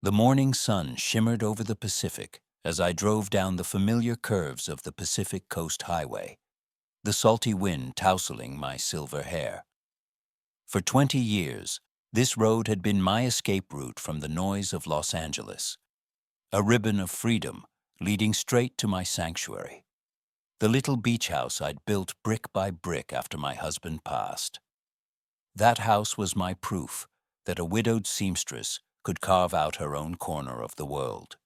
The morning sun shimmered over the Pacific as I drove down the familiar curves of the Pacific Coast Highway, the salty wind tousling my silver hair. For 20 years, this road had been my escape route from the noise of Los Angeles, a ribbon of freedom leading straight to my sanctuary, the little beach house I'd built brick by brick after my husband passed. That house was my proof that a widowed seamstress could carve out her own corner of the world.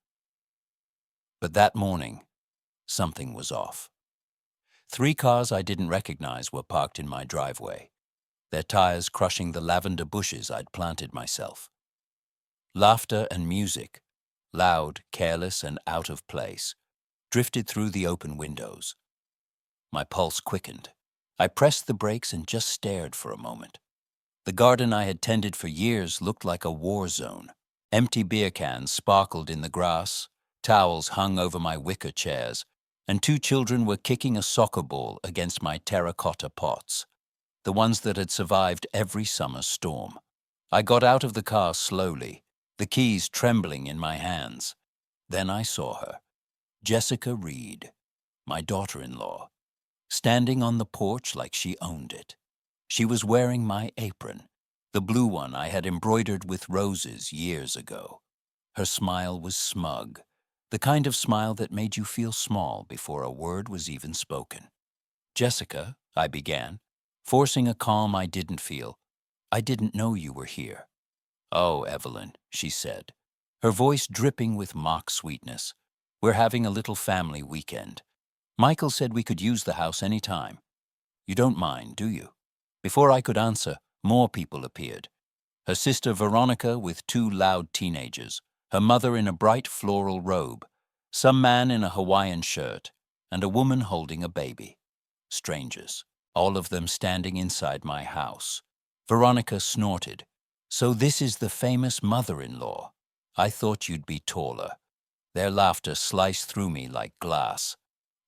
But that morning, something was off. 3 cars I didn't recognize were parked in my driveway, their tires crushing the lavender bushes I'd planted myself. Laughter and music, loud, careless, and out of place, drifted through the open windows. My pulse quickened. I pressed the brakes and just stared for a moment. The garden I had tended for years looked like a war zone. Empty beer cans sparkled in the grass, towels hung over my wicker chairs, and 2 children were kicking a soccer ball against my terracotta pots, the ones that had survived every summer storm. I got out of the car slowly, the keys trembling in my hands. Then I saw her, Jessica Reed, my daughter-in-law, standing on the porch like she owned it. She was wearing my apron, the blue one I had embroidered with roses years ago. Her smile was smug, the kind of smile that made you feel small before a word was even spoken. "Jessica," I began, forcing a calm I didn't feel. "I didn't know you were here." "Oh, Evelyn," she said, her voice dripping with mock sweetness. "We're having a little family weekend. Michael said we could use the house any time. You don't mind, do you?" Before I could answer, more people appeared. Her sister Veronica with 2 loud teenagers, her mother in a bright floral robe, some man in a Hawaiian shirt, and a woman holding a baby. Strangers, all of them standing inside my house. Veronica snorted. "So this is the famous mother-in-law. I thought you'd be taller." Their laughter sliced through me like glass.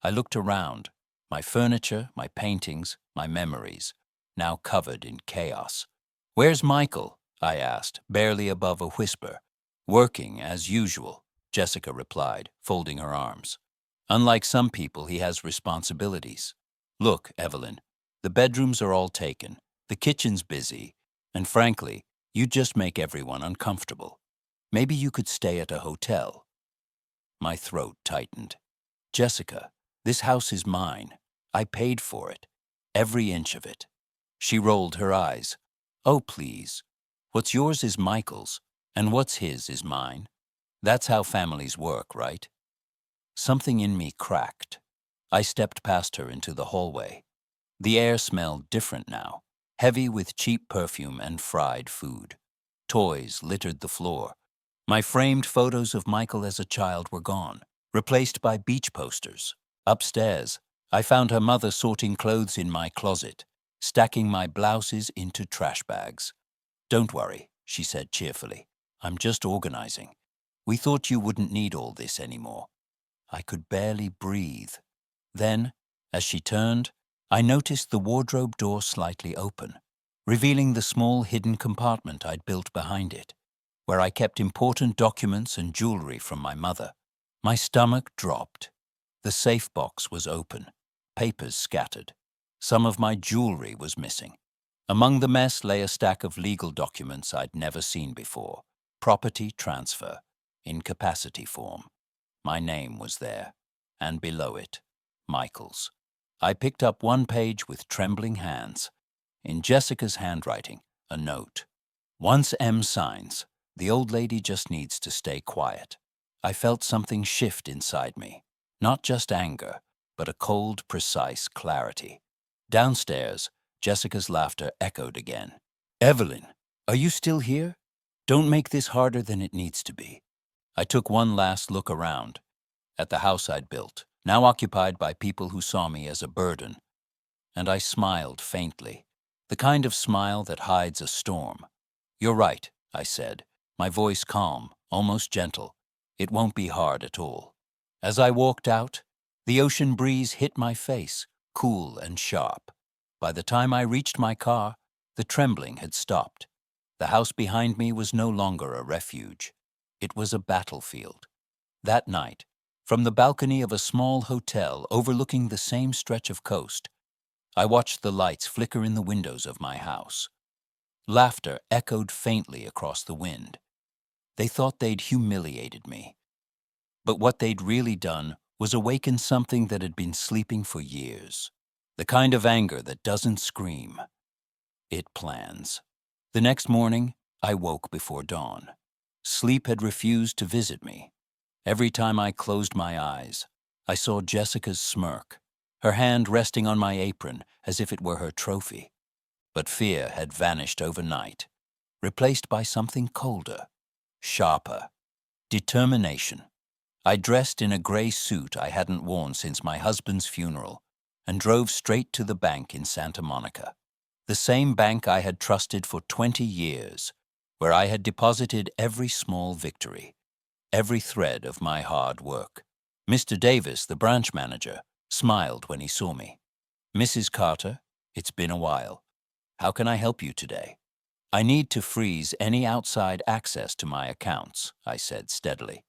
I looked around, my furniture, my paintings, my memories, now covered in chaos. "Where's Michael?" I asked, barely above a whisper. "Working, as usual," Jessica replied, folding her arms. "Unlike some people, he has responsibilities. Look, Evelyn, the bedrooms are all taken, the kitchen's busy, and frankly, you just make everyone uncomfortable. Maybe you could stay at a hotel." My throat tightened. "Jessica, this house is mine. I paid for it, every inch of it." She rolled her eyes. "Oh, please. What's yours is Michael's, and what's his is mine. That's how families work, right?" Something in me cracked. I stepped past her into the hallway. The air smelled different now, heavy with cheap perfume and fried food. Toys littered the floor. My framed photos of Michael as a child were gone, replaced by beach posters. Upstairs, I found her mother sorting clothes in my closet, stacking my blouses into trash bags. "Don't worry," she said cheerfully. "I'm just organizing. We thought you wouldn't need all this anymore." I could barely breathe. Then, as she turned, I noticed the wardrobe door slightly open, revealing the small hidden compartment I'd built behind it, where I kept important documents and jewelry from my mother. My stomach dropped. The safe box was open, papers scattered. Some of my jewelry was missing. Among the mess lay a stack of legal documents I'd never seen before. Property transfer, incapacity form. My name was there, and below it, Michael's. I picked up one page with trembling hands. In Jessica's handwriting, a note. "Once M signs, the old lady just needs to stay quiet." I felt something shift inside me. Not just anger, but a cold, precise clarity. Downstairs, Jessica's laughter echoed again. "Evelyn, are you still here? Don't make this harder than it needs to be." I took one last look around, at the house I'd built, now occupied by people who saw me as a burden, and I smiled faintly, the kind of smile that hides a storm. "You're right," I said, my voice calm, almost gentle. "It won't be hard at all." As I walked out, the ocean breeze hit my face, cool and sharp. By the time I reached my car, the trembling had stopped. The house behind me was no longer a refuge. It was a battlefield. That night, from the balcony of a small hotel overlooking the same stretch of coast, I watched the lights flicker in the windows of my house. Laughter echoed faintly across the wind. They thought they'd humiliated me. But what they'd really done was awaken something that had been sleeping for years. The kind of anger that doesn't scream. It plans. The next morning, I woke before dawn. Sleep had refused to visit me. Every time I closed my eyes, I saw Jessica's smirk, her hand resting on my apron as if it were her trophy. But fear had vanished overnight, replaced by something colder, sharper, determination. I dressed in a gray suit I hadn't worn since my husband's funeral and drove straight to the bank in Santa Monica, the same bank I had trusted for 20 years, where I had deposited every small victory, every thread of my hard work. Mr. Davis, the branch manager, smiled when he saw me. "Mrs. Carter, it's been a while. How can I help you today?" "I need to freeze any outside access to my accounts," I said steadily.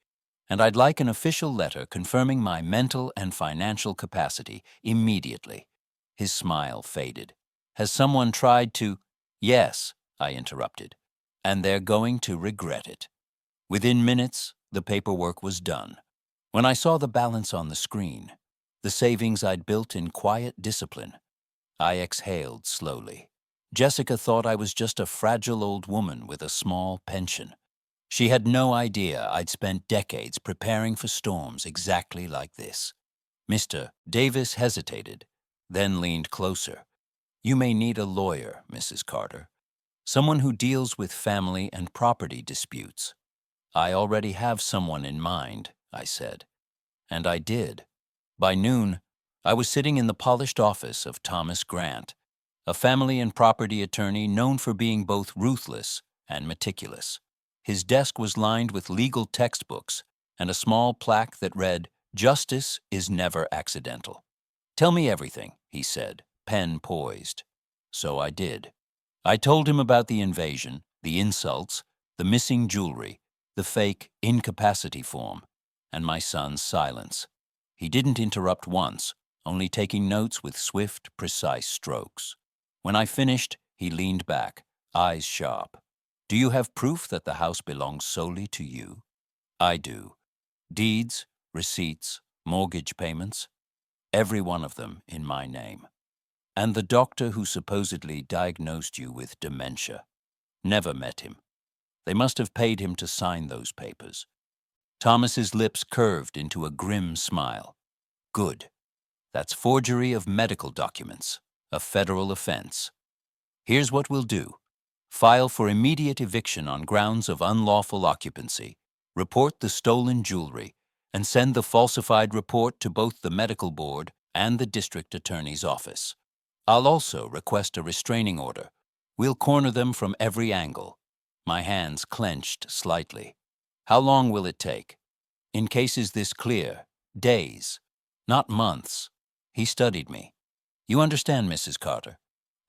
"And I'd like an official letter confirming my mental and financial capacity immediately." His smile faded. "Has someone tried to—" "Yes," I interrupted, "and they're going to regret it." Within minutes, the paperwork was done. When I saw the balance on the screen, the savings I'd built in quiet discipline, I exhaled slowly. Jessica thought I was just a fragile old woman with a small pension. She had no idea I'd spent decades preparing for storms exactly like this. Mr. Davis hesitated, then leaned closer. "You may need a lawyer, Mrs. Carter. Someone who deals with family and property disputes." "I already have someone in mind," I said. And I did. By noon, I was sitting in the polished office of Thomas Grant, a family and property attorney known for being both ruthless and meticulous. His desk was lined with legal textbooks and a small plaque that read, "Justice is never accidental." "Tell me everything," he said, pen poised. So I did. I told him about the invasion, the insults, the missing jewelry, the fake incapacity form, and my son's silence. He didn't interrupt once, only taking notes with swift, precise strokes. When I finished, he leaned back, eyes sharp. "Do you have proof that the house belongs solely to you?" "I do. Deeds, receipts, mortgage payments, every one of them in my name. And the doctor who supposedly diagnosed you with dementia. Never met him. They must have paid him to sign those papers." Thomas's lips curved into a grim smile. "Good. That's forgery of medical documents, a federal offense. Here's what we'll do. File for immediate eviction on grounds of unlawful occupancy, report the stolen jewelry, and send the falsified report to both the medical board and the district attorney's office. I'll also request a restraining order. We'll corner them from every angle." My hands clenched slightly. "How long will it take?" "In cases this clear, days, not months." He studied me. "You understand, Mrs. Carter,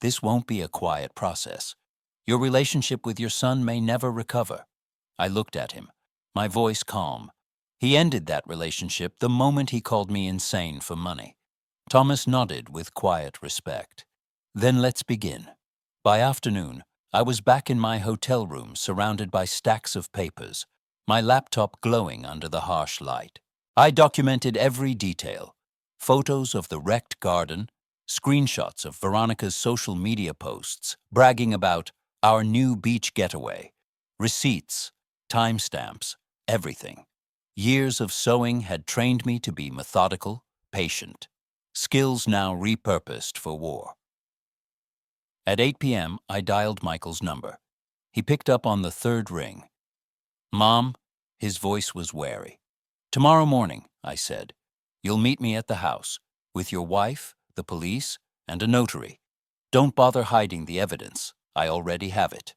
this won't be a quiet process. Your relationship with your son may never recover." I looked at him, my voice calm. He ended that relationship the moment he called me insane for money. Thomas nodded with quiet respect. "Then let's begin." By afternoon, I was back in my hotel room surrounded by stacks of papers, my laptop glowing under the harsh light. I documented every detail: photos of the wrecked garden, screenshots of Veronica's social media posts bragging about our new beach getaway, receipts, timestamps, everything. Years of sewing had trained me to be methodical, patient, skills now repurposed for war. At 8 p.m., I dialed Michael's number. He picked up on the third ring. "Mom," his voice was wary. "Tomorrow morning," I said. "You'll meet me at the house, with your wife, the police, and a notary. Don't bother hiding the evidence. I already have it."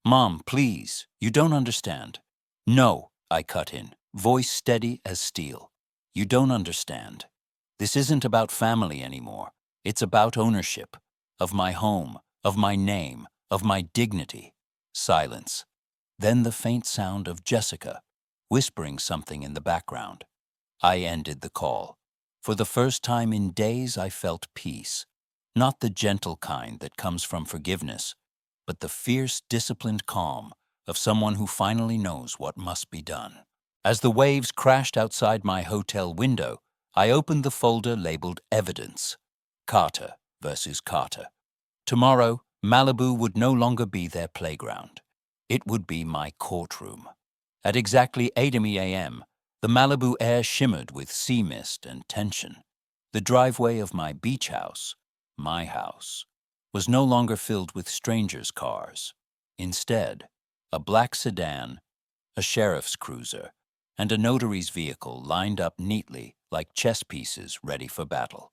"Mom, please, you don't understand." "No," I cut in, voice steady as steel. "You don't understand. This isn't about family anymore. It's about ownership. Of my home, of my name, of my dignity." Silence. Then the faint sound of Jessica, whispering something in the background. I ended the call. For the first time in days, I felt peace. Not the gentle kind that comes from forgiveness, but the fierce, disciplined calm of someone who finally knows what must be done. As the waves crashed outside my hotel window, I opened the folder labeled Evidence. Carter versus Carter. Tomorrow, Malibu would no longer be their playground. It would be my courtroom. At exactly 8 a.m., the Malibu air shimmered with sea mist and tension. The driveway of my beach house, my house, was no longer filled with strangers' cars. Instead, a black sedan, a sheriff's cruiser, and a notary's vehicle lined up neatly like chess pieces ready for battle.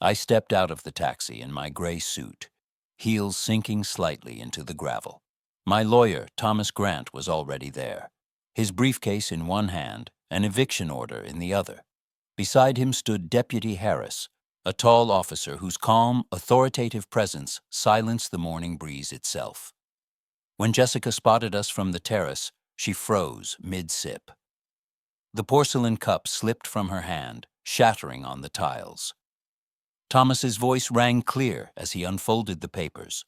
I stepped out of the taxi in my gray suit, heels sinking slightly into the gravel. My lawyer, Thomas Grant, was already there, his briefcase in one hand, an eviction order in the other. Beside him stood Deputy Harris, a tall officer whose calm, authoritative presence silenced the morning breeze itself. When Jessica spotted us from the terrace, she froze mid-sip. The porcelain cup slipped from her hand, shattering on the tiles. Thomas's voice rang clear as he unfolded the papers.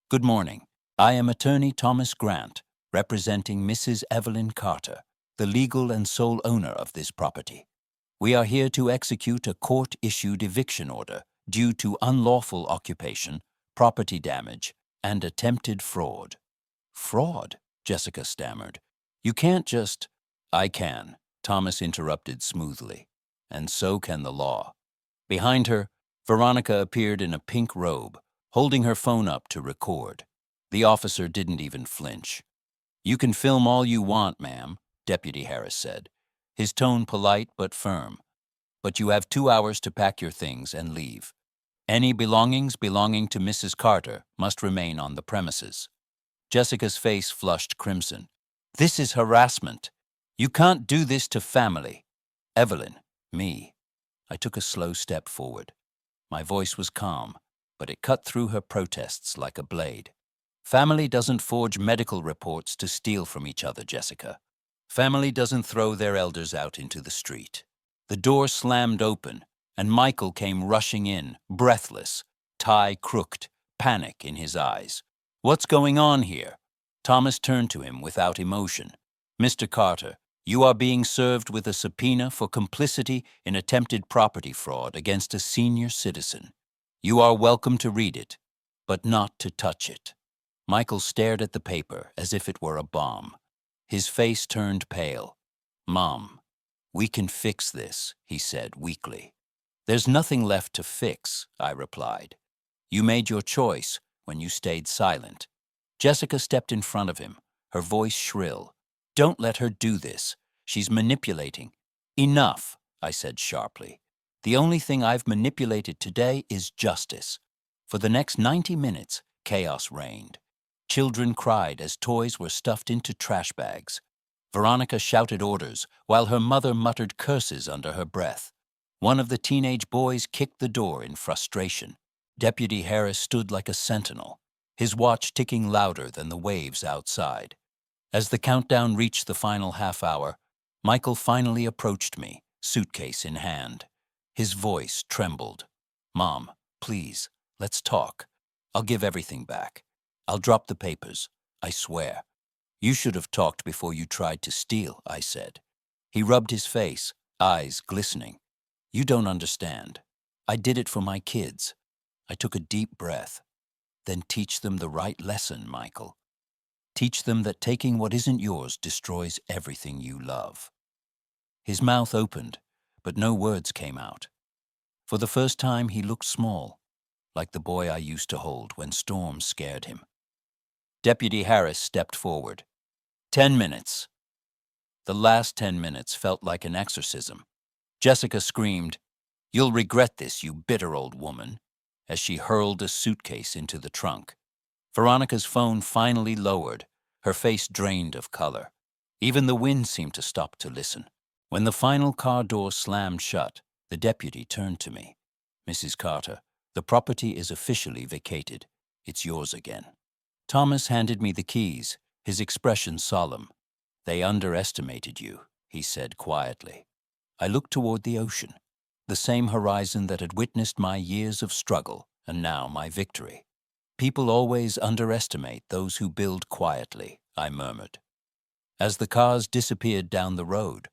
"Good morning. I am attorney Thomas Grant, representing Mrs. Evelyn Carter, the legal and sole owner of this property. We are here to execute a court-issued eviction order due to unlawful occupation, property damage, and attempted fraud." "Fraud?" Jessica stammered. "You can't just—" "I can," Thomas interrupted smoothly. "And so can the law." Behind her, Veronica appeared in a pink robe, holding her phone up to record. The officer didn't even flinch. "You can film all you want, ma'am," Deputy Harris said, his tone polite but firm. "But you have 2 hours to pack your things and leave. Any belongings belonging to Mrs. Carter must remain on the premises." Jessica's face flushed crimson. "This is harassment. You can't do this to family." "Evelyn, me." I took a slow step forward. My voice was calm, but it cut through her protests like a blade. "Family doesn't forge medical reports to steal from each other, Jessica. Family doesn't throw their elders out into the street." The door slammed open, and Michael came rushing in, breathless, tie crooked, panic in his eyes. "What's going on here?" Thomas turned to him without emotion. "Mr. Carter, you are being served with a subpoena for complicity in attempted property fraud against a senior citizen. You are welcome to read it, but not to touch it." Michael stared at the paper as if it were a bomb. His face turned pale. "Mom, we can fix this," he said weakly. "There's nothing left to fix," I replied. "You made your choice when you stayed silent." Jessica stepped in front of him, her voice shrill. "Don't let her do this. She's manipulating." "Enough," I said sharply. "The only thing I've manipulated today is justice." For the next 90 minutes, chaos reigned. Children cried as toys were stuffed into trash bags. Veronica shouted orders, while her mother muttered curses under her breath. One of the teenage boys kicked the door in frustration. Deputy Harris stood like a sentinel, his watch ticking louder than the waves outside. As the countdown reached the final half hour, Michael finally approached me, suitcase in hand. His voice trembled. "Mom, please, let's talk. I'll give everything back. I'll drop the papers, I swear." "You should have talked before you tried to steal," I said. He rubbed his face, eyes glistening. "You don't understand. I did it for my kids." I took a deep breath. "Then teach them the right lesson, Michael. Teach them that taking what isn't yours destroys everything you love." His mouth opened, but no words came out. For the first time, he looked small, like the boy I used to hold when storms scared him. Deputy Harris stepped forward. 10 minutes. The last 10 minutes felt like an exorcism. Jessica screamed, "You'll regret this, you bitter old woman," as she hurled a suitcase into the trunk. Veronica's phone finally lowered, her face drained of color. Even the wind seemed to stop to listen. When the final car door slammed shut, the deputy turned to me. "Mrs. Carter, the property is officially vacated. It's yours again." Thomas handed me the keys, his expression solemn. They underestimated you, he said quietly. I looked toward the ocean, the same horizon that had witnessed my years of struggle and now my victory. People always underestimate those who build quietly, I murmured. As the cars disappeared down the road,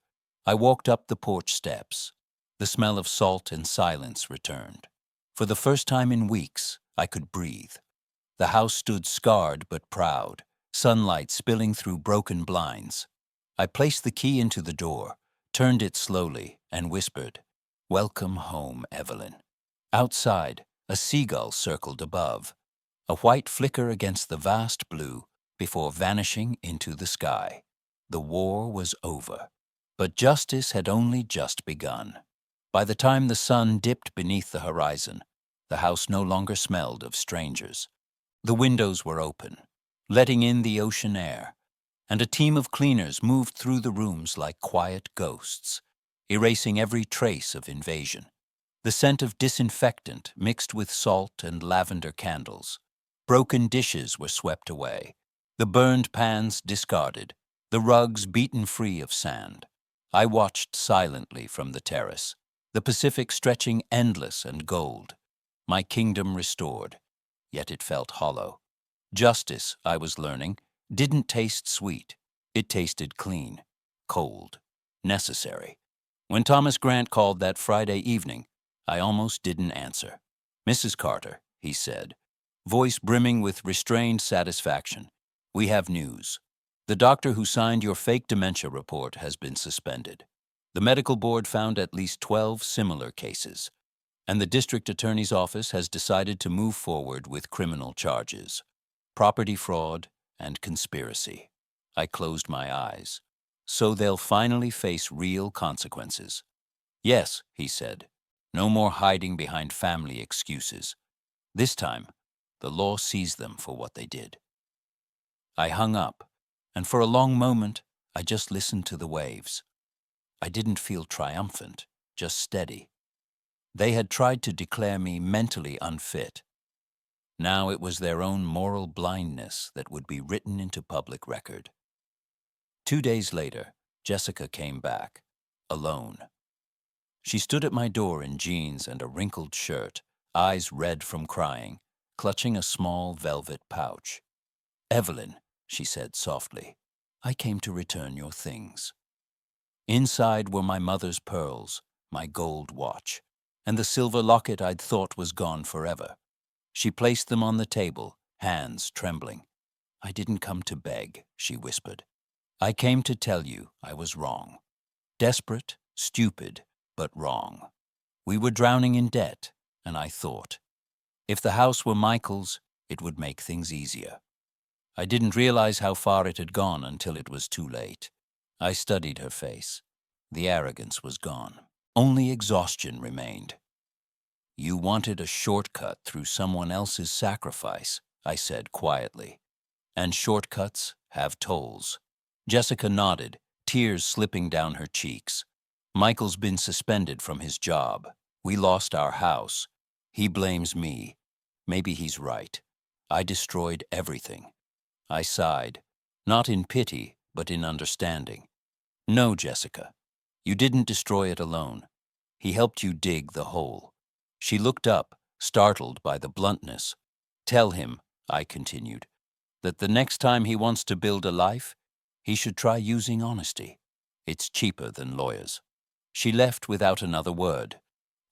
I walked up the porch steps. The smell of salt and silence returned. For the first time in weeks, I could breathe. The house stood scarred but proud, sunlight spilling through broken blinds. I placed the key into the door, turned it slowly, and whispered, "Welcome home, Evelyn." Outside, a seagull circled above, a white flicker against the vast blue before vanishing into the sky. The war was over, but justice had only just begun. By the time the sun dipped beneath the horizon, the house no longer smelled of strangers. The windows were open, letting in the ocean air, and a team of cleaners moved through the rooms like quiet ghosts, erasing every trace of invasion. The scent of disinfectant mixed with salt and lavender candles. Broken dishes were swept away, the burned pans discarded, the rugs beaten free of sand. I watched silently from the terrace, the Pacific stretching endless and gold. My kingdom restored, yet it felt hollow. Justice, I was learning, didn't taste sweet. It tasted clean, cold, necessary. When Thomas Grant called that Friday evening, I almost didn't answer. "Mrs. Carter," he said, voice brimming with restrained satisfaction, "we have news. The doctor who signed your fake dementia report has been suspended. The medical board found at least 12 similar cases, and the district attorney's office has decided to move forward with criminal charges, property fraud and conspiracy." I closed my eyes. "So they'll finally face real consequences." "Yes," he said. "No more hiding behind family excuses. This time, the law sees them for what they did." I hung up, and for a long moment, I just listened to the waves. I didn't feel triumphant, just steady. They had tried to declare me mentally unfit. Now it was their own moral blindness that would be written into public record. 2 days later, Jessica came back, alone. She stood at my door in jeans and a wrinkled shirt, eyes red from crying, clutching a small velvet pouch. "Evelyn," she said softly, "I came to return your things." Inside were my mother's pearls, my gold watch, and the silver locket I'd thought was gone forever. She placed them on the table, hands trembling. "I didn't come to beg," she whispered. "I came to tell you I was wrong. Desperate, stupid, but wrong. We were drowning in debt, and I thought, if the house were Michael's, it would make things easier. I didn't realize how far it had gone until it was too late." I studied her face. The arrogance was gone. Only exhaustion remained. "You wanted a shortcut through someone else's sacrifice," I said quietly. "And shortcuts have tolls." Jessica nodded, tears slipping down her cheeks. "Michael's been suspended from his job. We lost our house. He blames me. Maybe he's right. I destroyed everything." I sighed, not in pity, but in understanding. "No, Jessica, you didn't destroy it alone. He helped you dig the hole." She looked up, startled by the bluntness. "Tell him," I continued, "that the next time he wants to build a life, he should try using honesty. It's cheaper than lawyers." She left without another word.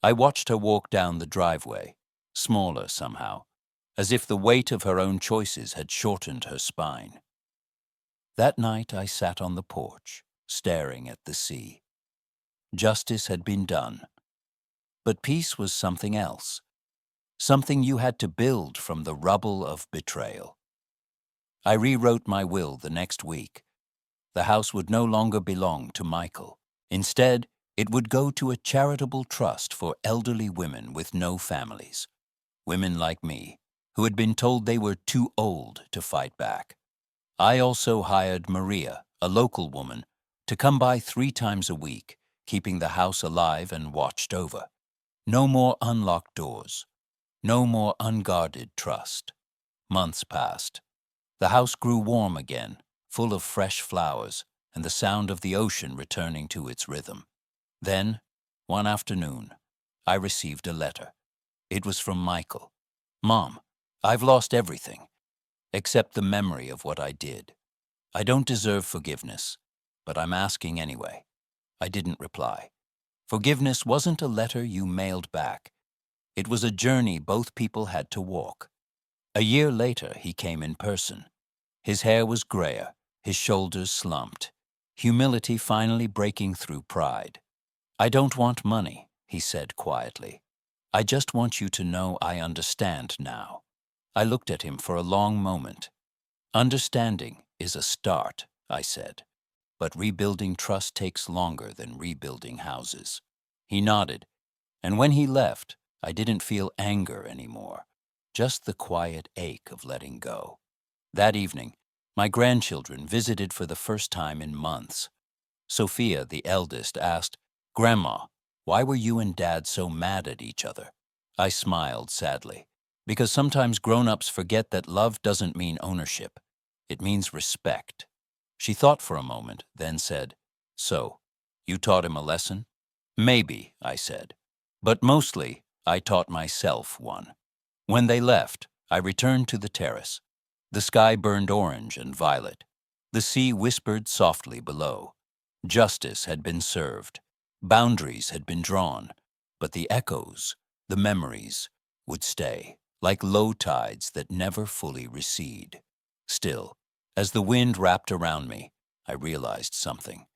I watched her walk down the driveway, smaller somehow, as if the weight of her own choices had shortened her spine. That night I sat on the porch, staring at the sea. Justice had been done. But peace was something else, something you had to build from the rubble of betrayal. I rewrote my will the next week. The house would no longer belong to Michael. Instead, it would go to a charitable trust for elderly women with no families. Women like me, who had been told they were too old to fight back. I also hired Maria, a local woman, to come by 3 times a week, keeping the house alive and watched over. No more unlocked doors. No more unguarded trust. Months passed. The house grew warm again, full of fresh flowers, and the sound of the ocean returning to its rhythm. Then, one afternoon, I received a letter. It was from Michael. "Mom, I've lost everything, except the memory of what I did. I don't deserve forgiveness, but I'm asking anyway." I didn't reply. Forgiveness wasn't a letter you mailed back. It was a journey both people had to walk. A year later, he came in person. His hair was grayer, his shoulders slumped, humility finally breaking through pride. "I don't want money," he said quietly. "I just want you to know I understand now." I looked at him for a long moment. "Understanding is a start," I said. "But rebuilding trust takes longer than rebuilding houses." He nodded, and when he left, I didn't feel anger anymore, just the quiet ache of letting go. That evening, my grandchildren visited for the first time in months. Sophia, the eldest, asked, "Grandma, why were you and Dad so mad at each other?" I smiled sadly, because sometimes grown-ups forget that love doesn't mean ownership. It means respect. She thought for a moment, then said, "So, you taught him a lesson?" "Maybe," I said. "But mostly, I taught myself one." When they left, I returned to the terrace. The sky burned orange and violet. The sea whispered softly below. Justice had been served. Boundaries had been drawn. But the echoes, the memories, would stay, like low tides that never fully recede. Still, as the wind wrapped around me, I realized something.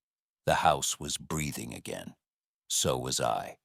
The house was breathing again. So was I.